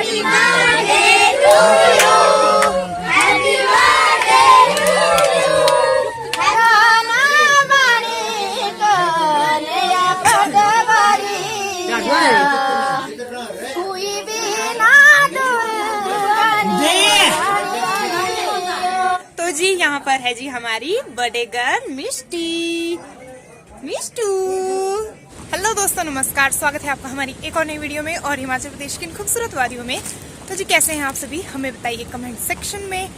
तो जी यहाँ पर है जी हमारी बर्थडे गर्ल मिष्टी मिष्टू। हेलो दोस्तों, नमस्कार, स्वागत है आपका हमारी एक और नई वीडियो में और हिमाचल प्रदेश की इन खूबसूरत वादियों में। तो जी कैसे हैं आप सभी, हमें बताइए कमेंट सेक्शन में।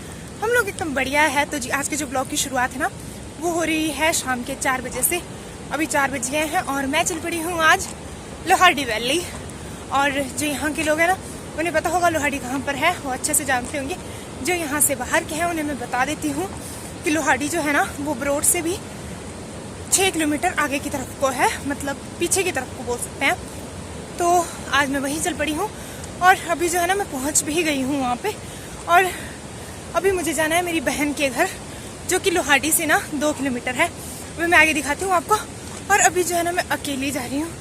हम लोग एकदम बढ़िया है। तो जी आज के जो ब्लॉग की शुरुआत है ना, वो हो रही है शाम के 4 बजे से। अभी 4 बज गए हैं और मैं चल पड़ी हूँ आज लोहाड़ी वैली। और जो यहाँ के लोग हैं ना, उन्हें पता होगा लोहाड़ी कहाँ पर है, वो अच्छे से जानते होंगे। जो यहाँ से बाहर के हैं उन्हें मैं बता देती हूँ कि लोहाड़ी जो है ना, वो बरोड से भी 6 किलोमीटर आगे की तरफ को है, मतलब पीछे की तरफ को बोल सकते हैं। तो आज मैं वहीं चल पड़ी हूँ और अभी जो है ना, मैं पहुँच भी गई हूँ वहाँ पे। और अभी मुझे जाना है मेरी बहन के घर, जो कि लोहाड़ी से ना 2 किलोमीटर है। वो मैं आगे दिखाती हूँ आपको। और अभी जो है ना, मैं अकेली जा रही हूँ।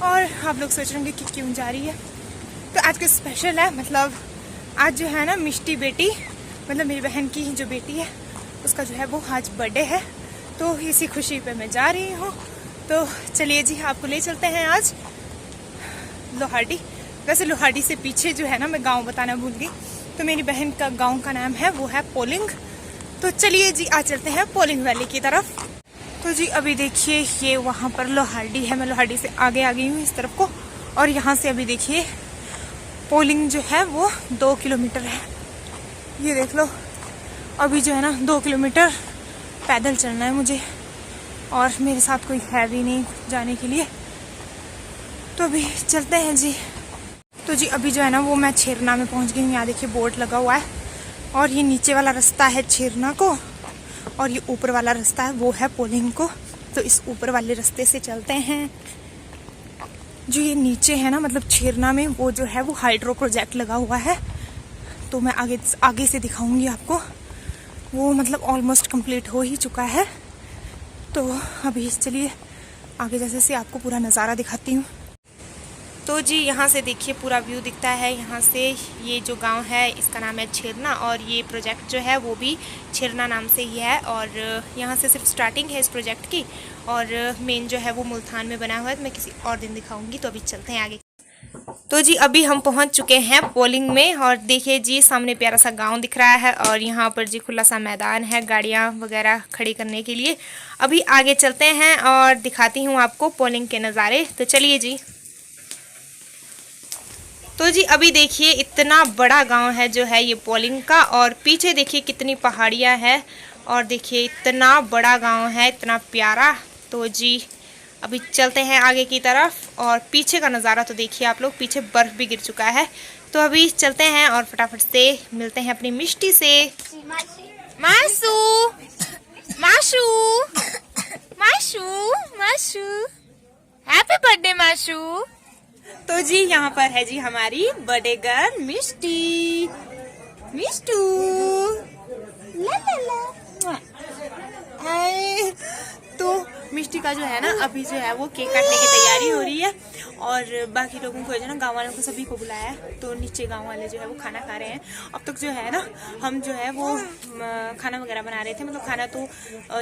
और आप लोग सोच रहे होंगे कि क्यों जा रही है। तो आज का स्पेशल है, मतलब आज जो है ना, मिष्टी बेटी, मतलब मेरी बहन की जो बेटी है, उसका जो है वो आज बर्थडे है। तो इसी खुशी पे मैं जा रही हूँ। तो चलिए जी, आपको ले चलते हैं आज लोहाड़ी। वैसे लोहाड़ी से पीछे जो है ना, मैं गांव बताना भूल गई। तो मेरी बहन का गांव का नाम है वो है पोलिंग। तो चलिए जी, आज चलते हैं पोलिंग वैली की तरफ। तो जी अभी देखिए, ये वहाँ पर लोहाड़ी है। मैं लोहाड़ी से आगे आ गई हूँ इस तरफ को। और यहाँ से अभी देखिए पोलिंग जो है वो 2 किलोमीटर है। ये देख लो, अभी जो है ना 2 किलोमीटर पैदल चलना है मुझे। और मेरे साथ कोई है भी नहीं जाने के लिए। तो अभी चलते हैं जी। तो जी अभी जो है ना, वो मैं छेरना में पहुँच गई हूँ। यहाँ देखिए बोर्ड लगा हुआ है। और ये नीचे वाला रास्ता है छेरना को, और ये ऊपर वाला रास्ता है वो है पोलिंग को। तो इस ऊपर वाले रास्ते से चलते हैं। जो ये नीचे है ना, मतलब छेरना में, वो जो है वो हाइड्रो प्रोजेक्ट लगा हुआ है। तो मैं आगे से दिखाऊंगी आपको। वो मतलब ऑलमोस्ट कंप्लीट हो ही चुका है। तो अभी चलिए आगे जैसे से आपको पूरा नज़ारा दिखाती हूँ। तो जी यहाँ से देखिए पूरा व्यू दिखता है। यहाँ से ये जो गांव है, इसका नाम है छेरना। और ये प्रोजेक्ट जो है वो भी छेरना नाम से ही है। और यहाँ से सिर्फ स्टार्टिंग है इस प्रोजेक्ट की, और मेन जो है वो मुल्तान में बना हुआ है। तो मैं किसी और दिन दिखाऊंगी। तो अभी चलते हैं आगे। तो जी अभी हम पहुँच चुके हैं पोलिंग में। और देखिए जी, सामने प्यारा सा गाँव दिख रहा है। और यहाँ पर जी खुला सा मैदान है गाड़ियाँ वगैरह खड़ी करने के लिए। अभी आगे चलते हैं और दिखाती हूँ आपको पोलिंग के नज़ारे। तो चलिए जी। तो जी अभी देखिए, इतना बड़ा गांव है जो है ये पोलिंग का। और पीछे देखिए कितनी पहाड़ियां हैं। और देखिए इतना बड़ा गांव है, इतना प्यारा। तो जी अभी चलते हैं आगे की तरफ। और पीछे का नज़ारा तो देखिए आप लोग, पीछे बर्फ़ भी गिर चुका है। तो अभी चलते हैं और फटाफट से मिलते हैं अपनी मिष्टी से। मासू माशू माशू माशू, हैप्पी बर्थडे माशू। तो जी यहाँ पर है जी हमारी बर्थडे गर्ल मिष्टी मिष्टू। ला ला ला। तो मिष्टी का जो है ना, अभी जो है वो केक काटने की तैयारी हो रही है। और बाकी लोगों को जो है ना, गाँव वालों को सभी को बुलाया है। तो नीचे गाँव वाले जो है वो खाना खा रहे हैं। अब तक जो है ना, हम जो है वो खाना वगैरह बना रहे थे। मतलब खाना तो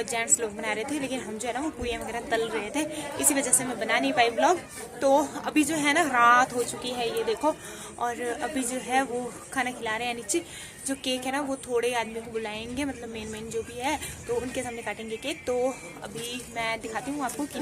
जेंट्स लोग बना रहे थे, लेकिन हम जो है ना वो पूरियाँ वगैरह तल रहे थे। इसी वजह से मैं बना नहीं पाई ब्लॉग। तो अभी जो है ना, रात हो चुकी है, ये देखो। और अभी जो है वो खाना खिला रहे हैं नीचे। जो केक है ना, वो थोड़े आदमी को बुलाएंगे, मतलब मेन जो भी है, तो उनके सामने काटेंगे केक। तो अभी मैं दिखाती हूँ आपको कि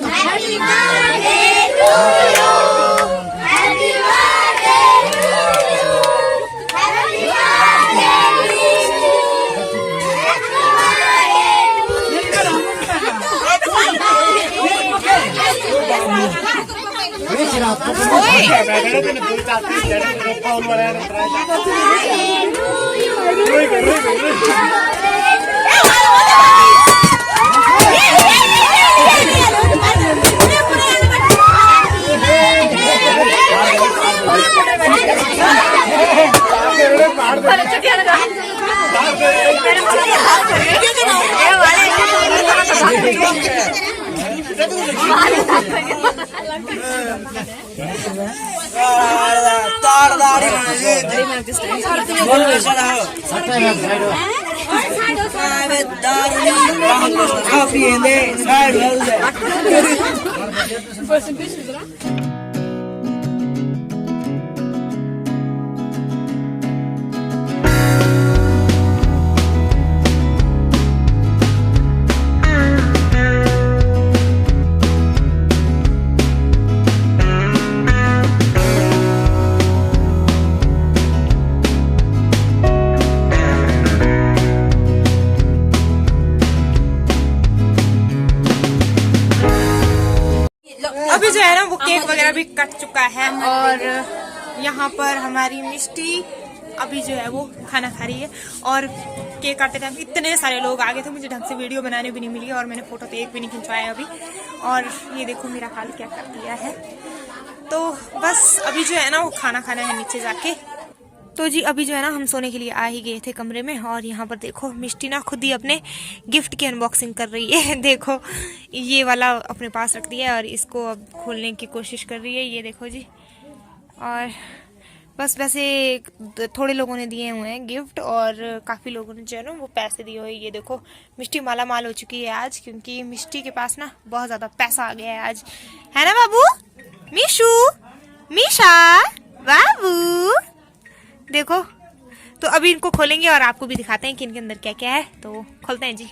अभी जो है ना वो केक वगैरह भी कट चुका है और यहाँ पर हमारी मिष्टी अभी जो है वो खाना खा रही है। और केक काटते टाइम इतने सारे लोग आ गए थे, मुझे ढंग से वीडियो बनाने भी नहीं मिली और मैंने फोटो तो एक भी नहीं खिंचवाया अभी। और ये देखो मेरा हाल क्या कर दिया है। तो बस अभी जो है ना वो खाना खाना है नीचे जाके। तो जी अभी जो है ना हम सोने के लिए आ ही गए थे कमरे में और यहाँ पर देखो मिष्टी ना खुद ही अपने गिफ्ट की अनबॉक्सिंग कर रही है। देखो ये वाला अपने पास रख दिया है और इसको अब खोलने की कोशिश कर रही है, ये देखो जी। और बस वैसे थोड़े लोगों ने दिए हुए हैं गिफ्ट और काफ़ी लोगों ने जो है ना वो पैसे दिए हुए। ये देखो मिष्टी माला माल हो चुकी है आज, क्योंकि मिष्टी के पास ना बहुत ज़्यादा पैसा आ गया है आज, है ना बाबू? मीशू, मीशा, बाबू देखो। तो अभी इनको खोलेंगे और आपको भी दिखाते हैं कि इनके अंदर क्या क्या है। तो खोलते हैं जी।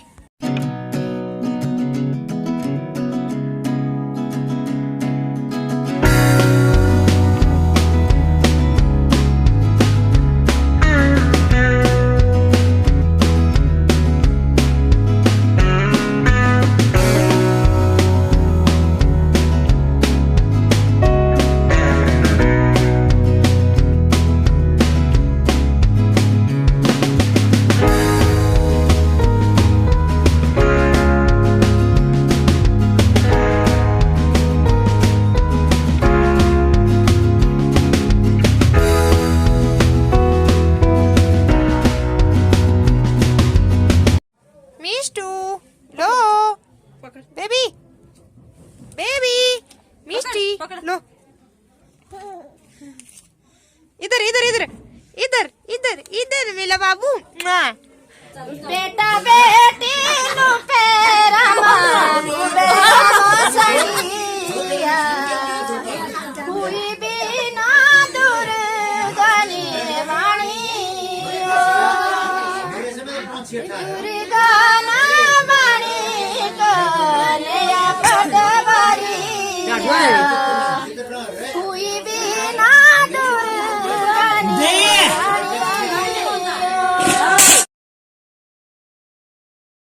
बेबी बेबी मिष्टी लो, इधर इधर इधर इधर इधर इधर मेरा बाबू। बेटा बेटी नु पेरा कोई भी ना दूर गनी वाणी दुर्गा ना वाणी कन्या पटवारी